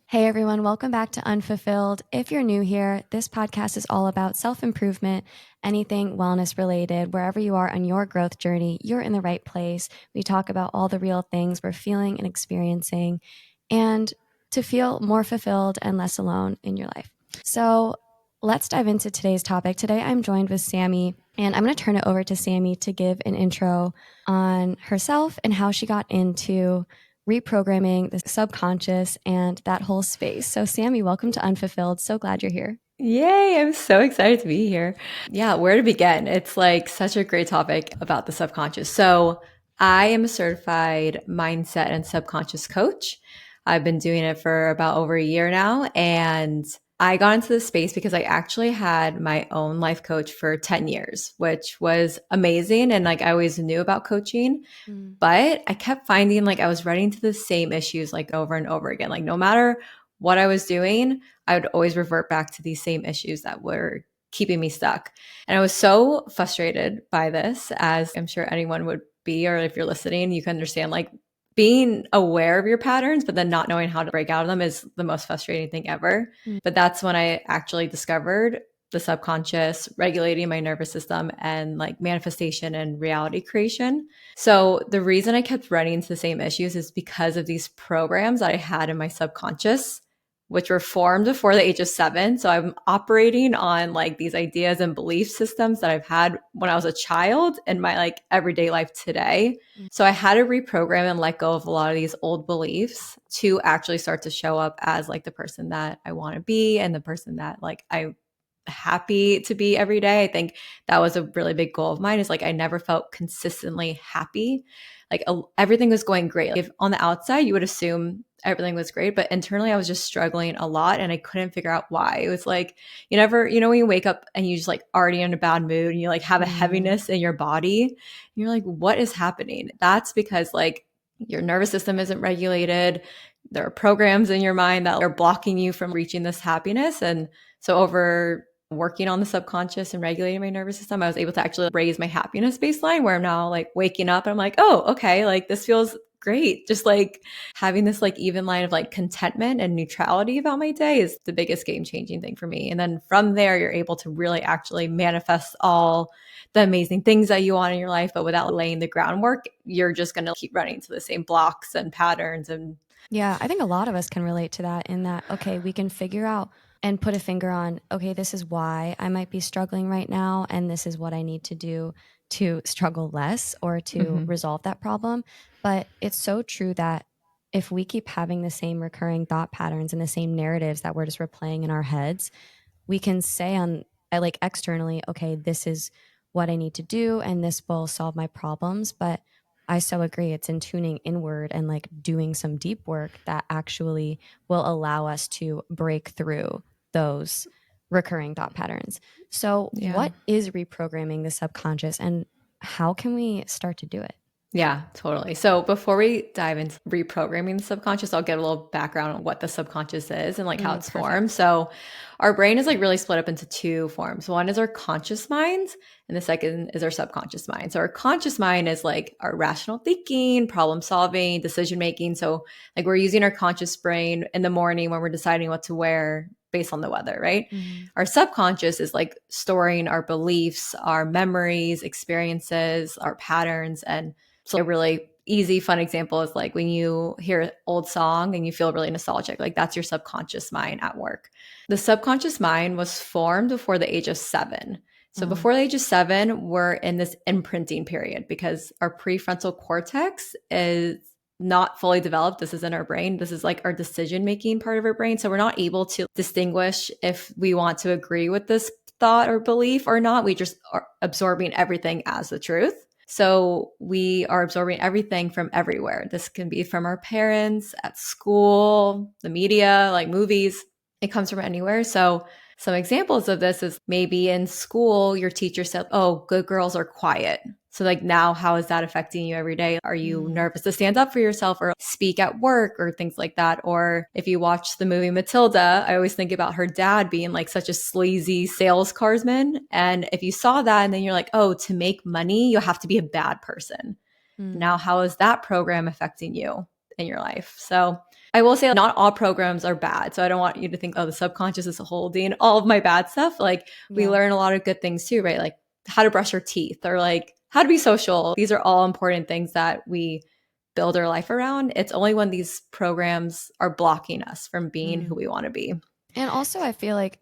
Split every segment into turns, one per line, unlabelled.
Hey everyone, welcome back to Unfulfilled. If you're new here, this podcast is all about self-improvement, anything wellness related. Wherever you are on your growth journey, you're in the right place. We talk about all the real things we're feeling and experiencing and to feel more fulfilled and less alone in your life. So let's dive into today's topic. Today I'm joined with Sammy, and I'm going to turn it over to Sammy to give an intro on herself and how she got into reprogramming the subconscious and that whole space. So, Sammy, welcome to Unfulfilled. So glad you're here.
Yay, I'm so excited to be here. Yeah, where to begin? It's like such a great topic about the subconscious. So, I am a certified mindset and subconscious coach. I've been doing it for about over a year now. And I got into this space because I actually had my own life coach for 10 years, which was amazing. And like I always knew about coaching. But I kept finding like I was running into the same issues like over and over again. Like no matter what I was doing, I would always revert back to these same issues that were keeping me stuck. And I was so frustrated by this, as I'm sure anyone would be, or if you're listening, you can understand like being aware of your patterns, but then not knowing how to break out of them is the most frustrating thing ever.
Mm.
But that's when I actually discovered the subconscious, regulating my nervous system, and like manifestation and reality creation. So the reason I kept running into the same issues is because of these programs that I had in my subconscious, which were formed before the age of 7. So I'm operating on like these ideas and belief systems that I've had when I was a child in my like everyday life today. So I had to reprogram and let go of a lot of these old beliefs to actually start to show up as like the person that I want to be and the person that like I'm happy to be every day. I think that was a really big goal of mine, is like I never felt consistently happy. Like everything was going great. Like if on the outside you would assume everything was great, but internally I was just struggling a lot and I couldn't figure out why. It was like you never, when you wake up and you just like already in a bad mood and you like have a heaviness in your body and you're like, what is happening? That's because like your nervous system isn't regulated. There are programs in your mind that are blocking you from reaching this happiness. And so over working on the subconscious and regulating my nervous system, I was able to actually raise my happiness baseline, where I'm now like waking up and I'm like, oh, okay, like this feels great. Just like having this like even line of like contentment and neutrality about my day is the biggest game changing thing for me. And then from there, you're able to really actually manifest all the amazing things that you want in your life. But without laying the groundwork, you're just going to keep running to the same blocks and patterns. And
Yeah, I think a lot of us can relate to that in that, okay, we can figure out and put a finger on, okay, this is why I might be struggling right now, and this is what I need to do to struggle less or to resolve that problem. But it's so true that if we keep having the same recurring thought patterns and the same narratives that we're just replaying in our heads, we can say on like externally, okay, this is what I need to do and this will solve my problems. But I so agree. It's in tuning inward and like doing some deep work that actually will allow us to break through those recurring thought patterns. So,
yeah.
what is reprogramming the subconscious and how can we start to do it?
Yeah, totally. So before we dive into reprogramming the subconscious, I'll get a little background on what the subconscious is and like how it's
Perfect.
formed. So our brain is like really split up into two forms. One is our conscious mind, and the second is our subconscious mind. So our conscious mind is like our rational thinking, problem solving, decision making. So like we're using our conscious brain in the morning when we're deciding what to wear based on the weather, right? Our subconscious is like storing our beliefs, our memories, experiences, our patterns. And so a really easy, fun example is like when you hear an old song and you feel really nostalgic, like that's your subconscious mind at work. The subconscious mind was formed before the age of 7. So before the age of 7, we're in this imprinting period because our prefrontal cortex is not fully developed. This is in our brain. This is like our decision-making part of our brain. So we're not able to distinguish if we want to agree with this thought or belief or not. We just are absorbing everything as the truth. So we are absorbing everything from everywhere. This can be from our parents, at school, the media, like movies. It comes from anywhere. So some examples of this is maybe in school, your teacher said, oh, good girls are quiet. So like now, how is that affecting you every day? Are you nervous to stand up for yourself or speak at work or things like that? Or if you watch the movie Matilda, I always think about her dad being like such a sleazy sales salesman. And if you saw that and then you're like, oh, to make money, you have to be a bad person. Now, how is that program affecting you in your life? So I will say not all programs are bad. So I don't want you to think, oh, the subconscious is holding all of my bad stuff. Like we
Yeah.
learn a lot of good things too, right? Like how to brush our teeth or like how to be social. These are all important things that we build our life around. It's only when these programs are blocking us from being who we want to be.
And also, I feel like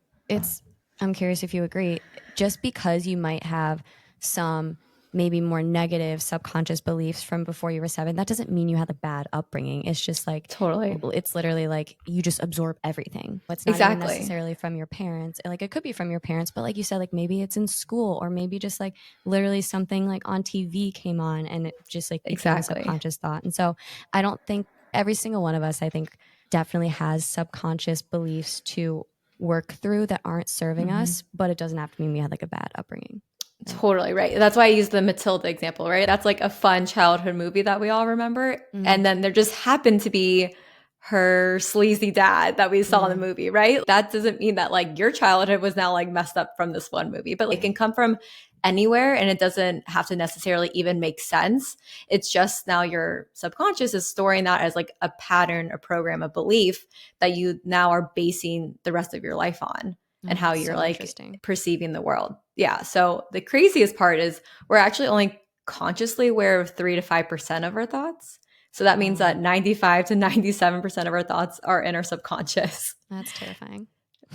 I'm curious if you agree, just because you might have some maybe more negative subconscious beliefs from before you were 7, that doesn't mean you had a bad upbringing. It's just like,
Totally.
it's literally like you just absorb everything. It's not even
Exactly.
necessarily from your parents. Like it could be from your parents, but like you said, like maybe it's in school, or maybe just like literally something like on TV came on and it just like became a
Exactly.
subconscious thought. And so I don't think every single one of us, I think, definitely has subconscious beliefs to work through that aren't serving us, but it doesn't have to mean we had like a bad upbringing. Right?
Totally right. That's why I use the Matilda example, right? That's like a fun childhood movie that we all remember. And then there just happened to be her sleazy dad that we saw in the movie, right? That doesn't mean that like your childhood was now like messed up from this one movie, but like, it can come from anywhere and it doesn't have to necessarily even make sense. It's just now your subconscious is storing that as like a pattern, a program, a belief that you now are basing the rest of your life on and how you're
so
like perceiving the world. Yeah. So the craziest part is we're actually only consciously aware of 3 to 5% of our thoughts. So that means that 95 to 97% of our thoughts are in our subconscious.
That's terrifying.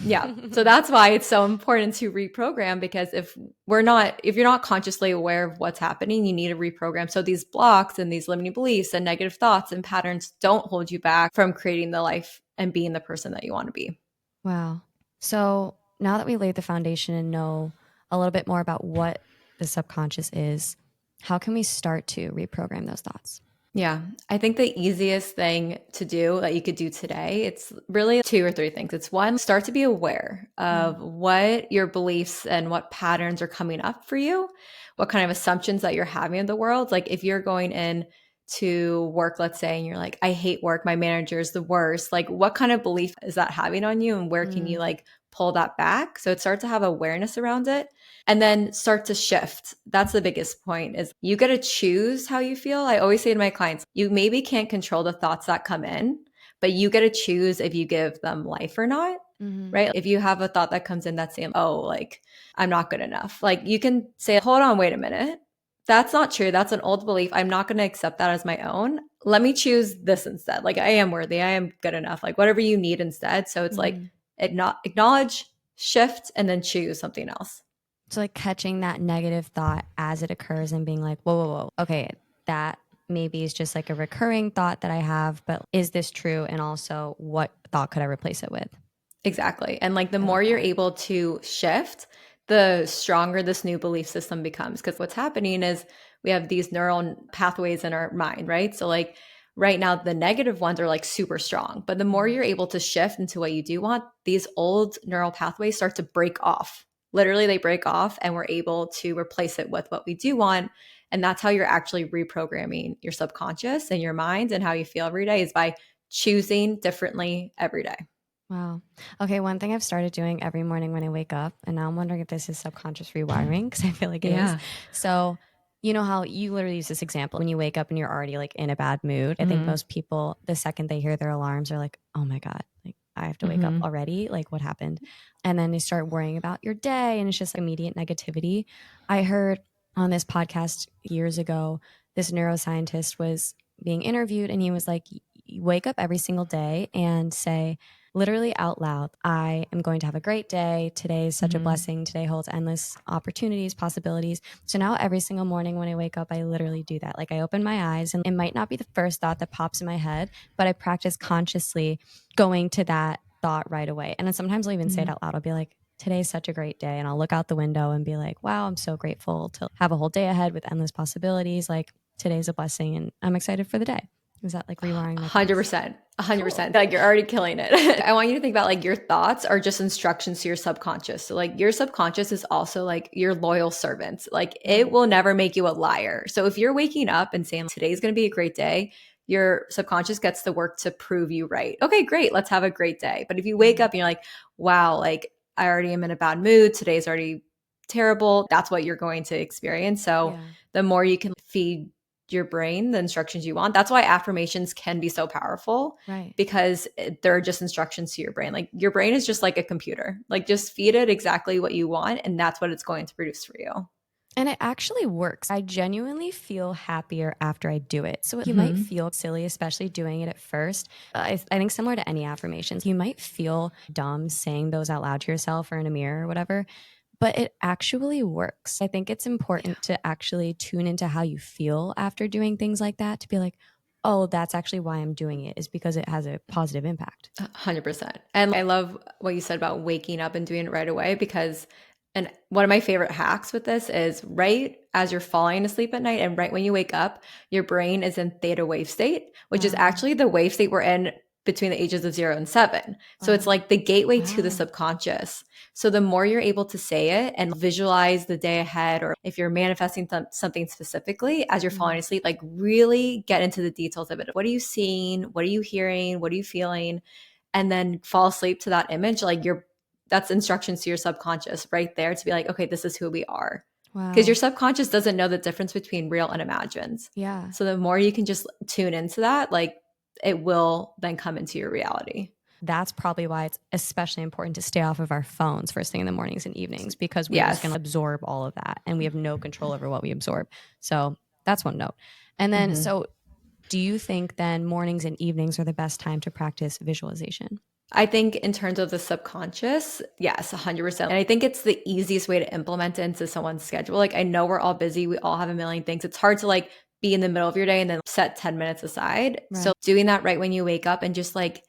Yeah. So that's why it's so important to reprogram, because if you're not consciously aware of what's happening, you need to reprogram. So these blocks and these limiting beliefs and negative thoughts and patterns don't hold you back from creating the life and being the person that you want to be.
Wow. So now that we laid the foundation and know a little bit more about what the subconscious is, how can we start to reprogram those thoughts?
Yeah, I think the easiest thing to do that you could do today, it's really 2 or 3 things. It's one, start to be aware of what your beliefs and what patterns are coming up for you, what kind of assumptions that you're having in the world. Like if you're going in to work, let's say, and you're like, I hate work, my manager is the worst. Like what kind of belief is that having on you and where can you like pull that back? So it starts to have awareness around it. And then start to shift. That's the biggest point, is you get to choose how you feel. I always say to my clients, you maybe can't control the thoughts that come in, but you get to choose if you give them life or not, right? If you have a thought that comes in that's saying, oh, like, I'm not good enough. Like you can say, hold on, wait a minute. That's not true. That's an old belief. I'm not going to accept that as my own. Let me choose this instead. Like I am worthy. I am good enough. Like whatever you need instead. So it's like acknowledge, shift, and then choose something else.
So like catching that negative thought as it occurs and being like, whoa, whoa, whoa. Okay, that maybe is just like a recurring thought that I have, but is this true? And also, what thought could I replace it with?
Exactly. And like the more you're able to shift, the stronger this new belief system becomes. Because what's happening is we have these neural pathways in our mind, right? So like right now, the negative ones are like super strong. But the more you're able to shift into what you do want, these old neural pathways start to break off. Literally, they break off and we're able to replace it with what we do want. And that's how you're actually reprogramming your subconscious and your mind, and how you feel every day is by choosing differently every day.
Wow. Okay, one thing I've started doing every morning when I wake up, and now I'm wondering if this is subconscious rewiring, because I feel like it is. So, you know how you literally use this example when you wake up and you're already like in a bad mood. I think most people, the second they hear their alarms, are like, oh my God, like I have to wake up already. Like what happened? And then they start worrying about your day, and it's just immediate negativity. I heard on this podcast years ago, this neuroscientist was being interviewed, and he was like, you wake up every single day and say, literally out loud, I am going to have a great day. Today is such a blessing. Today holds endless opportunities, possibilities. So now every single morning when I wake up, I literally do that. Like I open my eyes, and it might not be the first thought that pops in my head, but I practice consciously going to that thought right away. And then sometimes I'll even say it out loud. I'll be like, today's such a great day. And I'll look out the window and be like, wow, I'm so grateful to have a whole day ahead with endless possibilities. Like today's a blessing and I'm excited for the day. Is that like rewiring?
100%. 100%. Like you're already killing it. I want you to think about like your thoughts are just instructions to your subconscious. So like your subconscious is also like your loyal servant. Like it will never make you a liar. So if you're waking up and saying today's going to be a great day, your subconscious gets to work to prove you right. Okay, great. Let's have a great day. But if you wake up and you're like, wow, like I already am in a bad mood. Today's already terrible. That's what you're going to experience. So the more you can feed your brain the instructions you want. That's why affirmations can be so powerful,
Right.
because they're just instructions to your brain. Like your brain is just like a computer. Like just feed it exactly what you want, and that's what it's going to produce for you.
And it actually works. I genuinely feel happier after I do it. So you might
Mm-hmm.
feel silly, especially doing it at first. I think similar to any affirmations, you might feel dumb saying those out loud to yourself or in a mirror or whatever, but it actually works. I think it's important to actually tune into how you feel after doing things like that, to be like, oh, that's actually why I'm doing it, is because it has a positive impact.
100%. And I love what you said about waking up and doing it right away, because and one of my favorite hacks with this is right as you're falling asleep at night and right when you wake up, your brain is in theta wave state, which is actually the wave state we're in between the ages of 0 and 7. So it's like the gateway to the subconscious. So the more you're able to say it and visualize the day ahead, or if you're manifesting something specifically as you're falling asleep, like really get into the details of it. What are you seeing? What are you hearing? What are you feeling? And then fall asleep to that image. Like that's instructions to your subconscious right there to be like, okay, this is who we are. Because your subconscious doesn't know the difference between real and imagined.
Yeah.
So the more you can just tune into that, like it will then come into your reality.
That's probably why it's especially important to stay off of our phones first thing in the mornings and evenings, because we're just going to absorb all of that and we have no control over what we absorb. So that's one note. And then, so do you think then mornings and evenings are the best time to practice visualization?
I think in terms of the subconscious, yes, 100%. And I think it's the easiest way to implement it into someone's schedule. Like I know we're all busy. We all have a million things. It's hard to like be in the middle of your day and then set 10 minutes aside.
Right.
So doing that right when you wake up and just like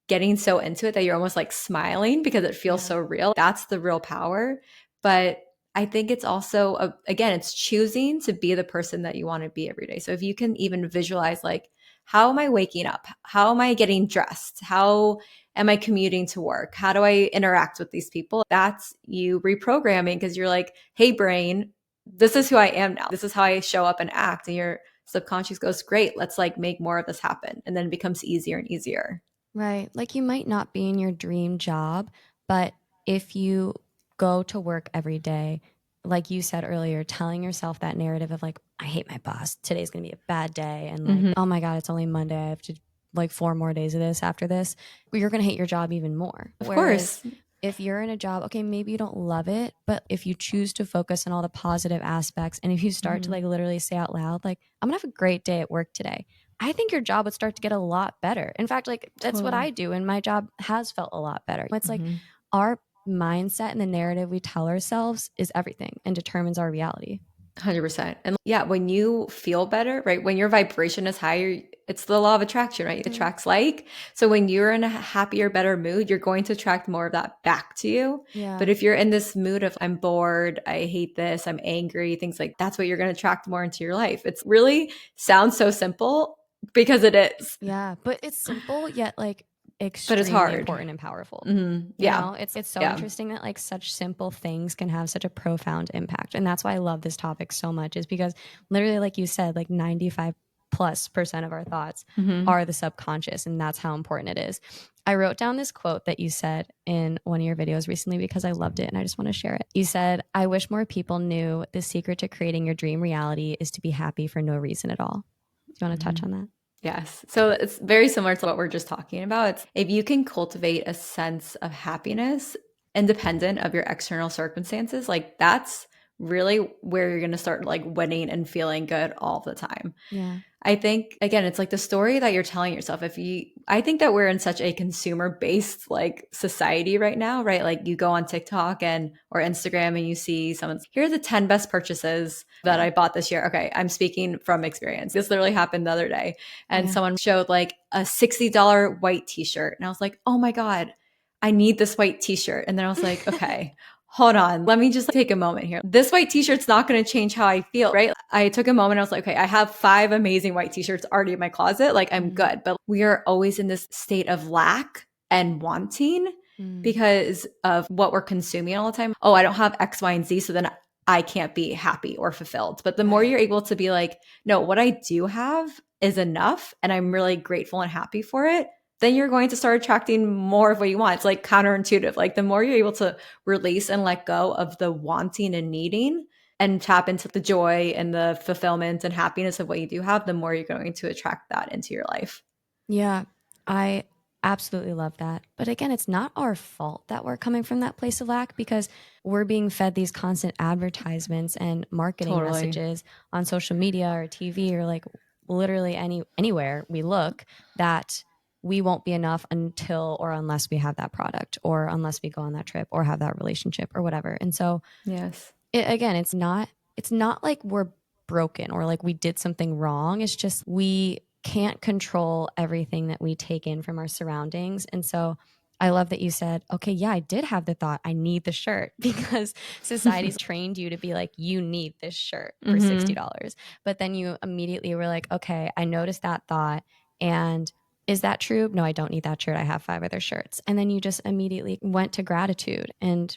getting so into it that you're almost like smiling because it feels so real. That's the real power. But I think it's also, again, it's choosing to be the person that you want to be every day. So if you can even visualize like, how am I waking up? How am I getting dressed? How am I commuting to work? How do I interact with these people? That's you reprogramming, because you're like, hey, brain, this is who I am now. This is how I show up and act. And your subconscious goes, great, let's like make more of this happen. And then it becomes easier and easier.
Right. Like you might not be in your dream job, but if you go to work every day, like you said earlier, telling yourself that narrative of like, I hate my boss, today's going to be a bad day. And like, oh my God, it's only Monday. I have to like 4 more days of this after this. You're going to hate your job even more.
Of course.
If you're in a job, okay, maybe you don't love it, but if you choose to focus on all the positive aspects, and if you start to like literally say out loud, like, I'm gonna have a great day at work today, I think your job would start to get a lot better. In fact, like that's what I do, and my job has felt a lot better. It's like our mindset and the narrative we tell ourselves is everything and determines our reality.
100%. And yeah, when you feel better, right? When your vibration is higher, it's the law of attraction, right? It attracts like. So when you're in a happier, better mood, you're going to attract more of that back to you.
Yeah.
But if you're in this mood of I'm bored, I hate this, I'm angry, things like that's what you're going to attract more into your life. It's really sounds so simple because it is.
Yeah, but it's simple yet like
But it's hard.
important and powerful.
Yeah.
You know, it's so interesting that like such simple things can have such a profound impact. And that's why I love this topic so much, is because literally, like you said, like 95+% of our thoughts are the subconscious, and that's how important it is. I wrote down this quote that you said in one of your videos recently because I loved it and I just want to share it. You said, I wish more people knew the secret to creating your dream reality is to be happy for no reason at all. Do you want to touch on that?
Yes. So it's very similar to what we're just talking about. It's if you can cultivate a sense of happiness independent of your external circumstances, like that's really where you're going to start like winning and feeling good all the time.
Yeah.
I think again, it's like the story that you're telling yourself. I think that we're in such a consumer based like society right now, right? Like you go on TikTok or Instagram and you see someone's, here are the 10 best purchases that I bought this year. Okay. I'm speaking from experience. This literally happened the other day, and someone showed like a $60 white t-shirt. And I was like, oh my God, I need this white t-shirt. And then I was like, okay, hold on, let me just take a moment here. This white t-shirt's not going to change how I feel, right? I took a moment. I was like, okay, I have 5 amazing white t-shirts already in my closet. Like I'm good. But we are always in this state of lack and wanting because of what we're consuming all the time. Oh, I don't have X, Y, and Z. So then I can't be happy or fulfilled. But the more you're able to be like, no, what I do have is enough, and I'm really grateful and happy for it, then you're going to start attracting more of what you want. It's like counterintuitive. Like the more you're able to release and let go of the wanting and needing, and tap into the joy and the fulfillment and happiness of what you do have, the more you're going to attract that into your life.
Yeah, I absolutely love that. But again, it's not our fault that we're coming from that place of lack because we're being fed these constant advertisements and marketing
Totally.
messages on social media or TV or like literally anywhere we look that we won't be enough until or unless we have that product or unless we go on that trip or have that relationship or whatever. And so
Yes.
again, it's not like we're broken or like we did something wrong. It's just we can't control everything that we take in from our surroundings. And so I love that you said, okay, yeah, I did have the thought, I need the shirt because society's trained you to be like, you need this shirt for
Mm-hmm.
$60. But then you immediately were like, okay, I noticed that thought. And is that true? No, I don't need that shirt. I have 5 other shirts. And then you just immediately went to gratitude and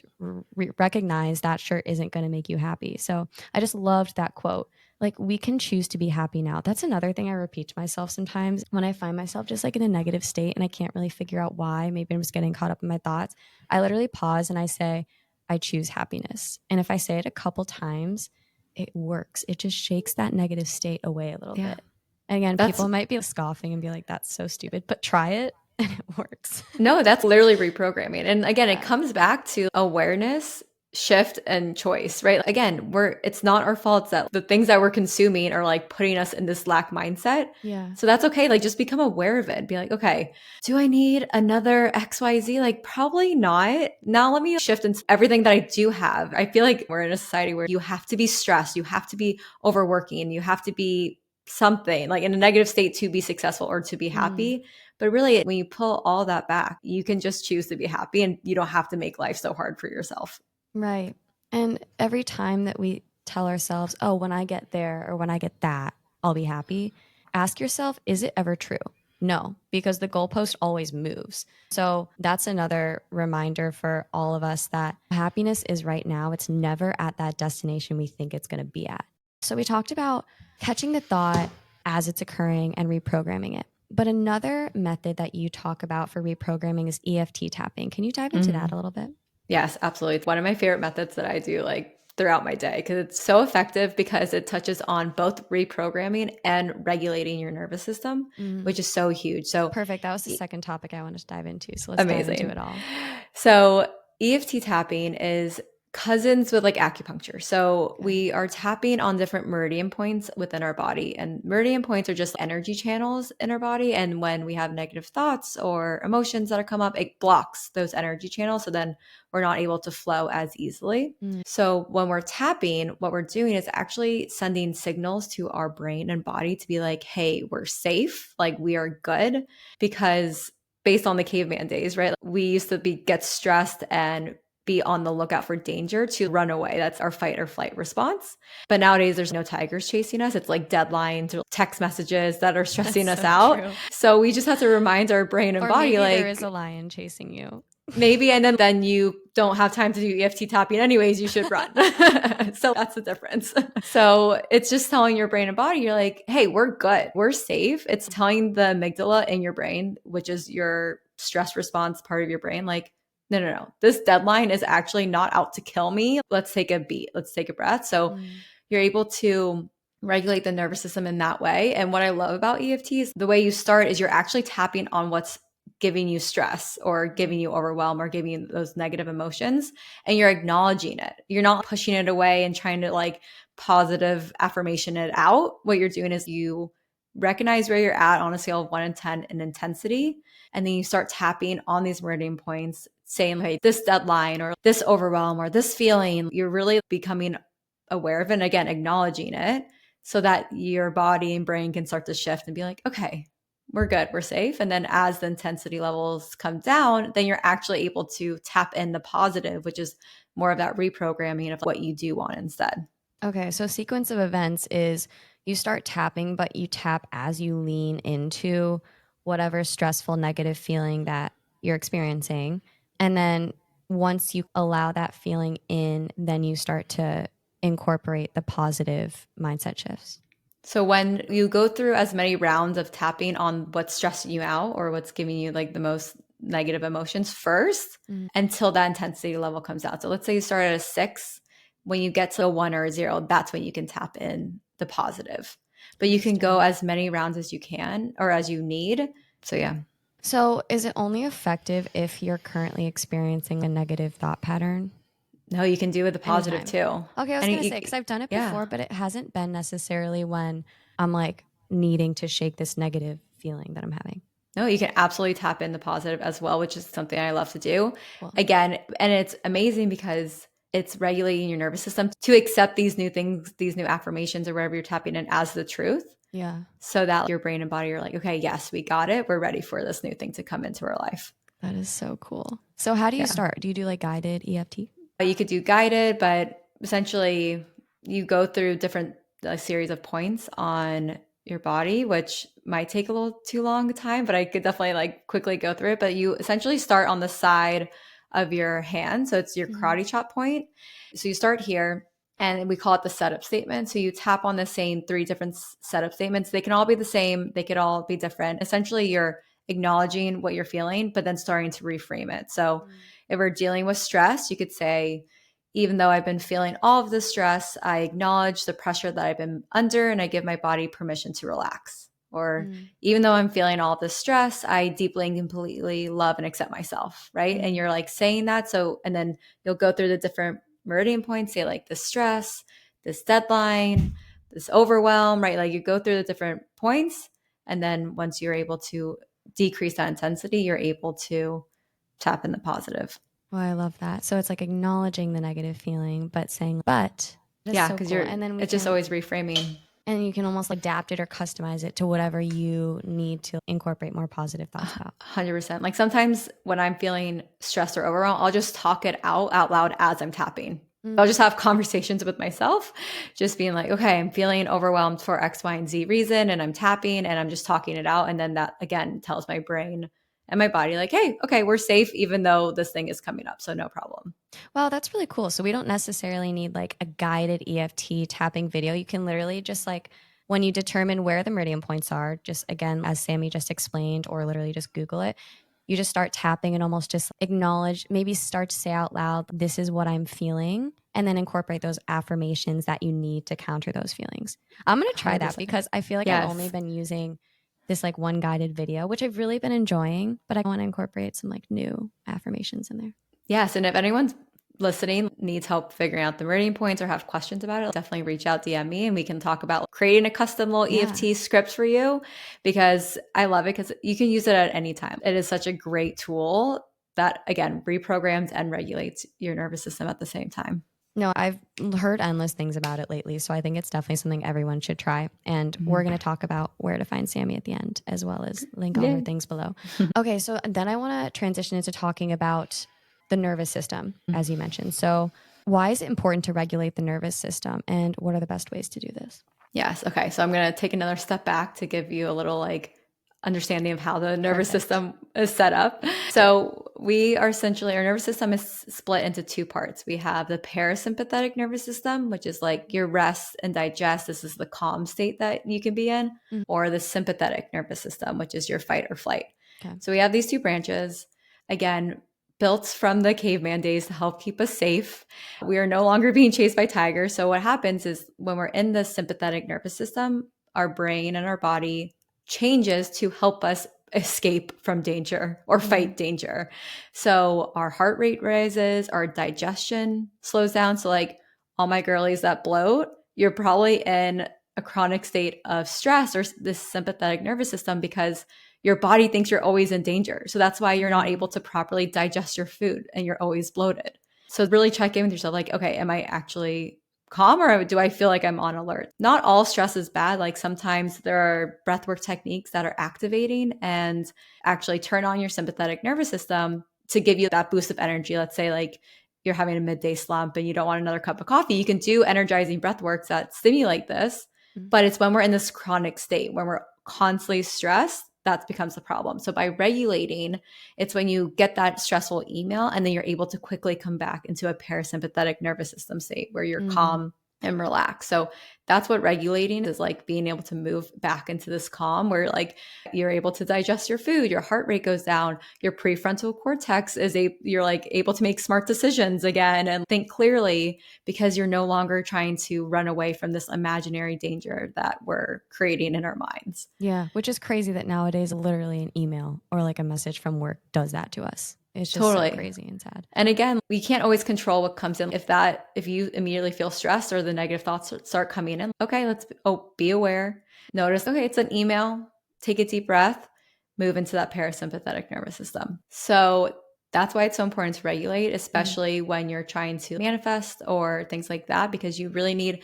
recognized that shirt isn't going to make you happy. So I just loved that quote. Like, we can choose to be happy now. That's another thing I repeat to myself sometimes when I find myself just like in a negative state and I can't really figure out why. Maybe I'm just getting caught up in my thoughts. I literally pause and I say, I choose happiness. And if I say it a couple times, it works. It just shakes that negative state away a little
Yeah.
bit. And again,
That's
people might be scoffing and be like, that's so stupid, but try it and it works.
No, that's literally reprogramming. And again, it
Yeah.
comes back to awareness, shift, and choice, right? Again, it's not our fault that the things that we're consuming are like putting us in this lack mindset.
Yeah.
So that's okay. Like just become aware of it. Be like, okay, do I need another XYZ? Like probably not. Now let me shift into everything that I do have. I feel like we're in a society where you have to be stressed, you have to be overworking, you have to be something like in a negative state to be successful or to be happy. But really, when you pull all that back, you can just choose to be happy and you don't have to make life so hard for yourself.
Right. And every time that we tell ourselves, oh, when I get there or when I get that, I'll be happy, ask yourself, is it ever true? No, because the goalpost always moves. So that's another reminder for all of us that happiness is right now. It's never at that destination we think it's going to be at. So we talked about catching the thought as it's occurring and reprogramming it. But another method that you talk about for reprogramming is EFT tapping. Can you dive into that a little bit?
Yes, absolutely. It's one of my favorite methods that I do like throughout my day because it's so effective because it touches on both reprogramming and regulating your nervous system, which is so huge. So
Perfect. That was the second topic I wanted to dive into. So let's dive into
amazing.
it all.
So EFT tapping is cousins with like acupuncture. So
Okay.
we are tapping on different meridian points within our body. And meridian points are just energy channels in our body. And when we have negative thoughts or emotions that come up, it blocks those energy channels. So then we're not able to flow as easily. So when we're tapping, what we're doing is actually sending signals to our brain and body to be like, hey, we're safe, like we are good. Because based on the caveman days, right? We used to get stressed and be on the lookout for danger to run away. That's our fight or flight response. But nowadays, there's no tigers chasing us. It's like deadlines or text messages that are stressing
That's
us
so
out.
true.
So we just have to remind our brain and
Or
body,
maybe there is
like,
a lion chasing you.
maybe, and then you don't have time to do EFT tapping anyways, you should run. So that's the difference. So it's just telling your brain and body, you're like, hey, we're good, we're safe. It's telling the amygdala in your brain, which is your stress response part of your brain, like, no, this deadline is actually not out to kill me. Let's take a beat, let's take a breath. So you're able to regulate the nervous system in that way. And what I love about EFT is the way you start is you're actually tapping on what's giving you stress or giving you overwhelm or giving you those negative emotions, and you're acknowledging it. You're not pushing it away and trying to like positive affirmation it out. What you're doing is you recognize where you're at on a scale of 1 to 10 in intensity, and then you start tapping on these meridian points saying, hey, this deadline or this overwhelm or this feeling, you're really becoming aware of it and again acknowledging it so that your body and brain can start to shift and be like, okay, we're good, we're safe. And then as the intensity levels come down, then you're actually able to tap in the positive, which is more of that reprogramming of what you do want instead.
Okay, so sequence of events is you start tapping, but you tap as you lean into whatever stressful negative feeling that you're experiencing. And then once you allow that feeling in, then you start to incorporate the positive mindset shifts.
So when you go through as many rounds of tapping on what's stressing you out or what's giving you like the most negative emotions first until that intensity level comes out. So let's say you start at a 6, when you get to a 1 or a 0, that's when you can tap in the positive. But you can go as many rounds as you can or as you need. So yeah.
So is it only effective if you're currently experiencing a negative thought pattern?
No, you can do with the positive
Anytime.
too.
Okay, I was going to say, because I've done it
yeah.
before, but it hasn't been necessarily when I'm like needing to shake this negative feeling that I'm having.
No, you can absolutely tap in the positive as well, which is something I love to do.
Cool.
Again, and it's amazing because it's regulating your nervous system to accept these new things, these new affirmations or wherever you're tapping in as the truth.
Yeah.
So that your brain and body are like, okay, yes, we got it. We're ready for this new thing to come into our life.
That is so cool. So how do you start? Do you do like guided EFT?
You could do guided, but essentially you go through different series of points on your body, which might take a little too long time, but I could definitely like quickly go through it. But you essentially start on the side of your hand. So it's your karate chop point. So you start here and we call it the setup statement. So you tap on the same 3 different setup statements. They can all be the same. They could all be different. Essentially, you're acknowledging what you're feeling, but then starting to reframe it. So if we're dealing with stress, you could say, even though I've been feeling all of this stress, I acknowledge the pressure that I've been under and I give my body permission to relax. Or even though I'm feeling all of this stress, I deeply and completely love and accept myself, right? And you're like saying that. So, and then you'll go through the different meridian points, say like this stress, this deadline, this overwhelm, right? Like you go through the different points. And then once you're able to decrease that intensity, you're able to tap in the positive.
Well, I love that. So it's like acknowledging the negative feeling, but saying, but.
Yeah, because you're, and then it's just always reframing.
And you can almost adapt it or customize it to whatever you need to incorporate more positive thoughts about.
100%. Like sometimes when I'm feeling stressed or overwhelmed, I'll just talk it out loud as I'm tapping. I'll just have conversations with myself, just being like, okay, I'm feeling overwhelmed for X, Y, and Z reason. And I'm tapping and I'm just talking it out. And then that again tells my brain and my body like, hey, okay, we're safe, even though this thing is coming up. So no problem.
Wow, that's really cool. So we don't necessarily need like a guided EFT tapping video. You can literally just like, when you determine where the meridian points are, just again, as Sammy just explained, or literally just Google it, you just start tapping and almost just acknowledge, maybe start to say out loud, this is what I'm feeling, and then incorporate those affirmations that you need to counter those feelings. I'm going to try 100%. That because I feel like I've only been using this like one guided video, which I've really been enjoying, but I want to incorporate some like new affirmations in there.
Yes. And if anyone's listening needs help figuring out the meridian points or have questions about it, definitely reach out, DM me, and we can talk about creating a custom little EFT script for you, because I love it because you can use it at any time. It is such a great tool that, again, reprograms and regulates your nervous system at the same time.
No, I've heard endless things about it lately, so I think it's definitely something everyone should try. And we're going to talk about where to find Sammy at the end, as well as link all her things below. Okay, so then I want to transition into talking about the nervous system, as you mentioned. So why is it important to regulate the nervous system, and what are the best ways to do this?
Yes. Okay. So I'm going to take another step back to give you a little like understanding of how the nervous system is set up. So we are essentially, our nervous system is split into 2 parts. We have the parasympathetic nervous system, which is like your rest and digest. This is the calm state that you can be in, or the sympathetic nervous system, which is your fight or flight. Okay. So we have these 2 branches. Again, built from the caveman days to help keep us safe. We are no longer being chased by tigers. So what happens is when we're in the sympathetic nervous system, our brain and our body changes to help us escape from danger or fight danger. So our heart rate rises, our digestion slows down. So like all my girlies that bloat, you're probably in a chronic state of stress or this sympathetic nervous system because your body thinks you're always in danger. So that's why you're not able to properly digest your food and you're always bloated. So really check in with yourself like, okay, am I actually calm or do I feel like I'm on alert? Not all stress is bad. Like sometimes there are breathwork techniques that are activating and actually turn on your sympathetic nervous system to give you that boost of energy. Let's say like you're having a midday slump and you don't want another cup of coffee. You can do energizing breathworks that stimulate this, but it's when we're in this chronic state, when we're constantly stressed, that becomes the problem. So by regulating, it's when you get that stressful email and then you're able to quickly come back into a parasympathetic nervous system state where you're calm and relax. So that's what regulating is, like being able to move back into this calm where like you're able to digest your food, your heart rate goes down, your prefrontal cortex you're like able to make smart decisions again and think clearly because you're no longer trying to run away from this imaginary danger that we're creating in our minds.
Yeah, which is crazy that nowadays literally an email or like a message from work does that to us. It's just so
Totally.
crazy and sad.
And again, we can't always control what comes in. If you immediately feel stressed or the negative thoughts start coming in, okay, be aware. Notice, okay, it's an email. Take a deep breath, move into that parasympathetic nervous system. So that's why it's so important to regulate, especially when you're trying to manifest or things like that, because you really need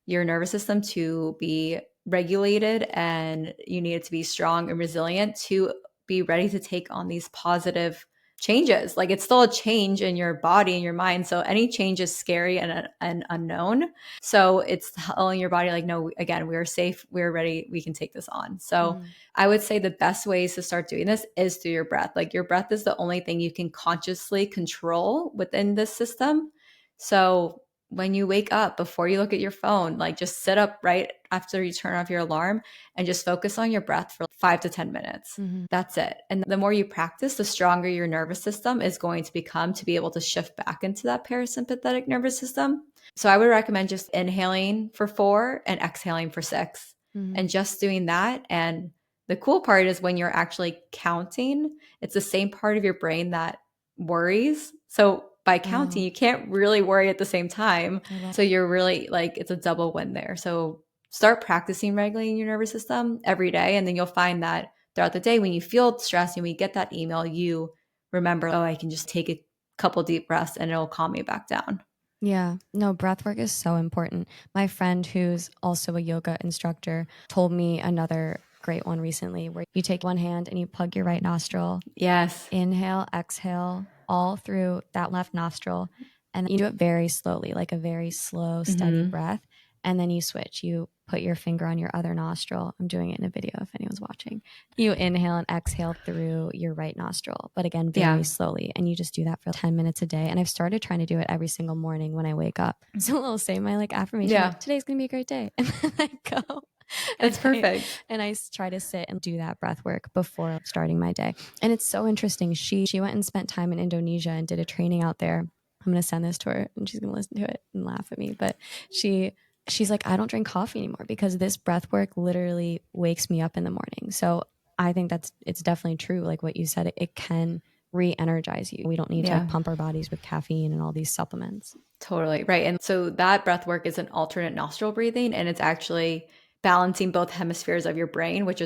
your nervous system to be regulated and you need it to be strong and resilient to be ready to take on these positive changes. Like it's still a change in your body and your mind. So any change is scary and unknown. So it's telling your body like, no, again, we're safe. We're ready. We can take this on. So I would say the best ways to start doing this is through your breath. Like your breath is the only thing you can consciously control within this system. So when you wake up, before you look at your phone, like just sit up right after you turn off your alarm and just focus on your breath for 5 to 10 minutes. That's it. And the more you practice, the stronger your nervous system is going to become to be able to shift back into that parasympathetic nervous system. So I would recommend just inhaling for 4 and exhaling for 6 and just doing that. And the cool part is when you're actually counting, it's the same part of your brain that worries. So by counting, you can't really worry at the same time. So you're really like, it's a double win there. So start practicing regulating your nervous system every day. And then you'll find that throughout the day, when you feel stressed and we get that email, you remember, oh, I can just take a couple deep breaths and it'll calm me back down.
Yeah, no, breath work is so important. My friend, who's also a yoga instructor, told me another great one recently where you take one hand and you plug your right nostril.
Yes.
Inhale, exhale, all through that left nostril. And you do it very slowly, like a very slow, steady breath. And then you switch. You put your finger on your other nostril. I'm doing it in a video if anyone's watching. You inhale and exhale through your right nostril, but again, very slowly. And you just do that for 10 minutes a day. And I've started trying to do it every single morning when I wake up. So I'll say my like affirmation, like, today's going to be a great day. And then I go.
That's perfect.
And I try to sit and do that breath work before starting my day. And it's so interesting. She went and spent time in Indonesia and did a training out there. I'm going to send this to her and she's going to listen to it and laugh at me. But she's like, I don't drink coffee anymore because this breath work literally wakes me up in the morning. So I think it's definitely true. Like what you said, it can re-energize you. We don't need to like pump our bodies with caffeine and all these supplements.
Totally. Right. And so that breath work is an alternate nostril breathing, and it's actually balancing both hemispheres of your brain, which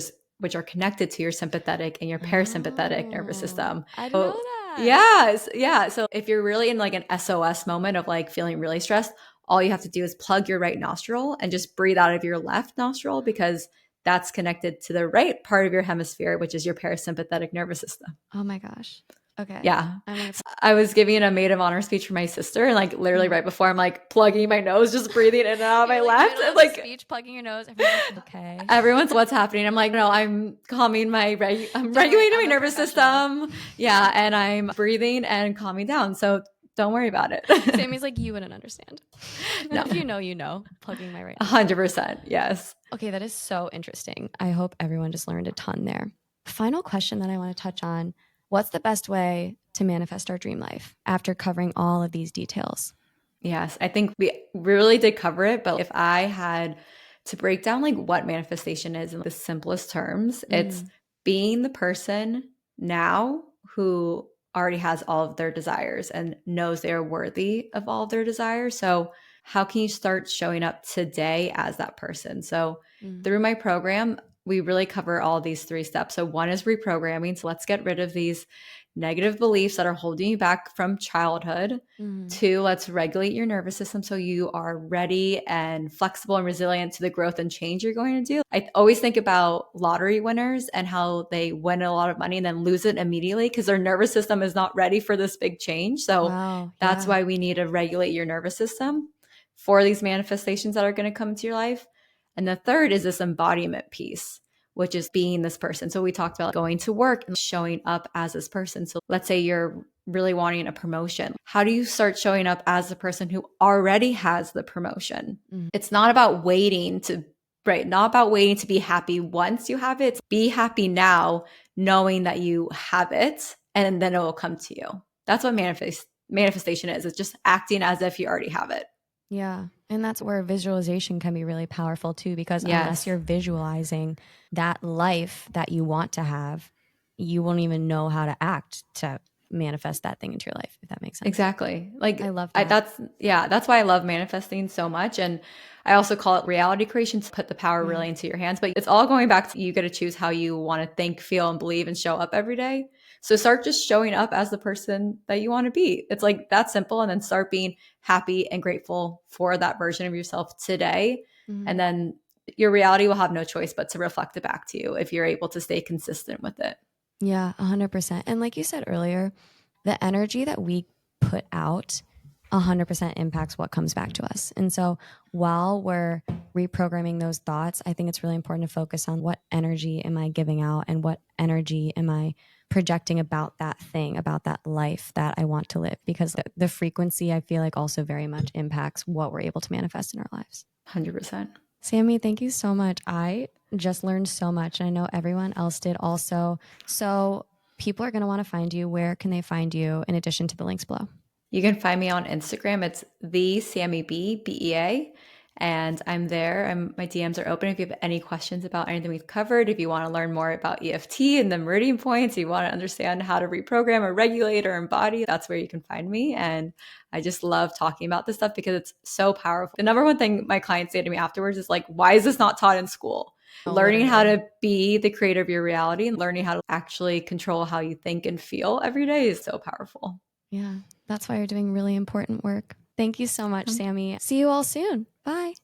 are connected to your sympathetic and your parasympathetic nervous system.
I didn't know that.
Yes. Yeah. So if you're really in like an SOS moment of like feeling really stressed, all you have to do is plug your right nostril and just breathe out of your left nostril, because that's connected to the right part of your hemisphere, which is your parasympathetic nervous system.
Oh my gosh. Okay.
Yeah. I was giving a maid of honor speech for my sister, and like literally right before, I'm like plugging my nose, just breathing in and out of my left. And like
speech, plugging your nose. Everyone's like, okay.
Everyone's what's happening. I'm like, no, I'm calming I'm regulating my nervous system. Yeah. And I'm breathing and calming down. So don't worry about it.
Sammy's like, you wouldn't understand. No. If you know, plugging my right.
100%. Yes.
Okay. That is so interesting. I hope everyone just learned a ton there. Final question that I want to touch on. What's the best way to manifest our dream life after covering all of these details?
Yes, I think we really did cover it, but if I had to break down like what manifestation is in the simplest terms, it's being the person now who already has all of their desires and knows they are worthy of all of their desires. So how can you start showing up today as that person? So through my program, we really cover all these 3 steps. So one is reprogramming. So let's get rid of these negative beliefs that are holding you back from childhood. 2, let's regulate your nervous system so you are ready and flexible and resilient to the growth and change you're going to do. I always think about lottery winners and how they win a lot of money and then lose it immediately because their nervous system is not ready for this big change. So that's why we need to regulate your nervous system for these manifestations that are going to come into your life. And the third is this embodiment piece, which is being this person. So we talked about going to work and showing up as this person. So let's say you're really wanting a promotion. How do you start showing up as the person who already has the promotion?
Mm.
It's not about waiting to, right? Not about waiting to be happy once you have it. Be happy now, knowing that you have it, and then it will come to you. That's what manifestation is. It's just acting as if you already have it.
Yeah. And that's where visualization can be really powerful too, because unless
Yes,
you're visualizing that life that you want to have, you won't even know how to act to manifest that thing into your life, if that makes sense.
exactly.
I
Like
love that.
that's why I love manifesting so much. And I also call it reality creation, to put the power
Yeah.
really into your hands. But it's all going back to, you get to choose how you want to think, feel, and believe and show up every day. So start just showing up as the person that you want to be. It's like that simple. And then start being happy and grateful for that version of yourself today.
Mhm.
And then your reality will have no choice but to reflect it back to you if you're able to stay consistent with it.
Yeah, 100%. And like you said earlier, the energy that we put out 100% impacts what comes back to us. And so while we're reprogramming those thoughts, I think it's really important to focus on what energy am I giving out and what energy am I projecting about that thing, about that life that I want to live. Because the frequency, I feel like, also very much impacts what we're able to manifest in our lives.
100%.
Sammy, thank you so much. I just learned so much. And I know everyone else did also. So people are going to want to find you. Where can they find you in addition to the links below?
You can find me on Instagram. It's the Sammy B, BEA. And I'm there. My DMs are open if you have any questions about anything we've covered. If you want to learn more about EFT and the meridian points, you want to understand how to reprogram or regulate or embody, that's where you can find me. And I just love talking about this stuff because it's so powerful. The number one thing my clients say to me afterwards is like, why is this not taught in school?
Oh,
Learning how
literally.
to be the creator of your reality and learning how to actually control how you think and feel every day is so powerful.
Yeah, that's why you're doing really important work. Thank you so much, Sammy. See you all soon. Bye.